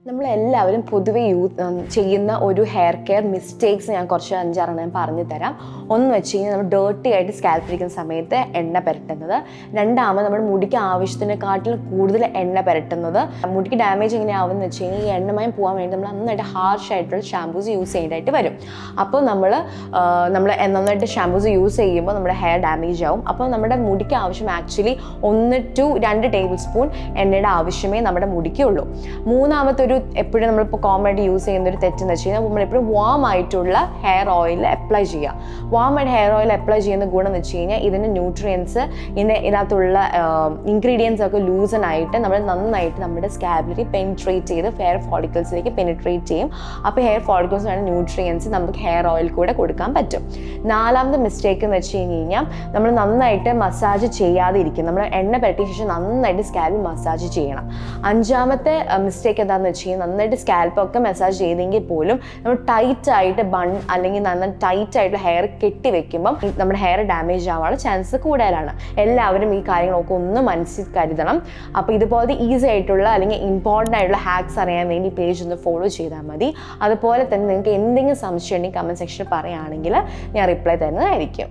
നമ്മളെല്ലാവരും പൊതുവെ ചെയ്യുന്ന ഒരു ഹെയർ കെയർ മിസ്റ്റേക്സ് ഞാൻ കുറച്ച് 5-6 ഞാൻ പറഞ്ഞു തരാം. ഒന്ന് വെച്ച് കഴിഞ്ഞാൽ നമ്മൾ ഡേർട്ടി ആയിട്ട് സ്കാൽപ്പിരിക്കുന്ന സമയത്ത് എണ്ണ പുരട്ടുന്നത്. രണ്ടാമത് നമ്മുടെ മുടിക്ക് ആവശ്യത്തിനെക്കാട്ടിലും കൂടുതൽ എണ്ണ പുരട്ടുന്നത്. മുടിക്ക് ഡാമേജ് എങ്ങനെയാവുമെന്ന് വെച്ച് കഴിഞ്ഞാൽ ഈ എണ്ണമയം പോകാൻ വേണ്ടി നമ്മൾ നന്നായിട്ട് ഹാർഷ് ആയിട്ടുള്ള ഷാമ്പൂസ് യൂസ് ചെയ്യേണ്ടതായിട്ട് വരും. അപ്പോൾ നമ്മൾ നന്നായിട്ട് ഷാമ്പൂസ് യൂസ് ചെയ്യുമ്പോൾ നമ്മുടെ ഹെയർ ഡാമേജ് ആവും. അപ്പോൾ നമ്മുടെ മുടിക്ക് ആവശ്യം ആക്ച്വലി 1 to 2 ടേബിൾ സ്പൂൺ എണ്ണയുടെ ആവശ്യമേ നമ്മുടെ മുടിക്കുള്ളൂ. മൂന്നാമത്തെ എപ്പോഴും നമ്മളിപ്പോൾ കോമൺ ആയിട്ട് യൂസ് ചെയ്യുന്ന ഒരു തെറ്റെന്ന് വെച്ച് കഴിഞ്ഞാൽ നമ്മളെപ്പോഴും വാം ആയിട്ടുള്ള ഹെയർ ഓയിൽ അപ്ലൈ ചെയ്യുക. വാം ആയിട്ട് ഹെയർ ഓയിൽ അപ്ലൈ ചെയ്യുന്ന ഗുണം എന്ന് വെച്ച് കഴിഞ്ഞാൽ ഇതിൻ്റെ ന്യൂട്രിയൻസ് ഇതിനകത്തുള്ള ഇൻഗ്രീഡിയൻസ് ഒക്കെ ലൂസനായിട്ട് നമ്മൾ നന്നായിട്ട് നമ്മുടെ സ്കാബിലേക്ക് പെനിട്രേറ്റ് ചെയ്ത് ഹെയർ ഫോളിക്കിൾസിലേക്ക് പെനിട്രേറ്റ് ചെയ്യും. അപ്പോൾ ഹെയർ ഫോളിക്കിൾസ് വേണ്ട ന്യൂട്രിയൻസ് നമുക്ക് ഹെയർ ഓയിൽ കൂടെ കൊടുക്കാൻ പറ്റും. നാലാമത്തെ മിസ്റ്റേക്ക് എന്ന് വെച്ച് കഴിഞ്ഞാൽ നമ്മൾ നന്നായിട്ട് മസാജ് ചെയ്യാതെ ഇരിക്കും. നമ്മൾ എണ്ണ പുരട്ടിയ ശേഷം നന്നായിട്ട് സ്കാൽപ്പ് മസാജ് ചെയ്യണം. അഞ്ചാമത്തെ മിസ്റ്റേക്ക് എന്താണെന്ന് വെച്ച് കഴിഞ്ഞാൽ നന്നായിട്ട് സ്കാൽപ്പൊക്കെ മസാജ് ചെയ്തെങ്കിൽ പോലും നമ്മൾ ടൈറ്റ് ആയിട്ട് ബൺ അല്ലെങ്കിൽ നന്നായി ടൈറ്റ് ആയിട്ട് ഹെയർ കെട്ടി വെക്കുമ്പം നമ്മുടെ ഹെയർ ഡാമേജ് ആവാനുള്ള ചാൻസ് കൂടുതലാണ്. എല്ലാവരും ഈ കാര്യങ്ങളൊക്കെ ഒന്ന് മനസ്സിൽ കരുതണം. അപ്പോൾ ഇതുപോലെ ഈസി ആയിട്ടുള്ള അല്ലെങ്കിൽ ഇമ്പോർട്ടൻ്റ് ആയിട്ടുള്ള ഹാക്സ് അറിയാൻ വേണ്ടി പേജ് ഒന്ന് ഫോളോ ചെയ്താൽ മതി. അതുപോലെ തന്നെ നിങ്ങൾക്ക് എന്തെങ്കിലും സംശയം ഉണ്ടെങ്കിൽ കമൻറ്റ് സെക്ഷനിൽ പറയുകയാണെങ്കിൽ ഞാൻ റിപ്ലൈ തരുന്നതായിരിക്കും.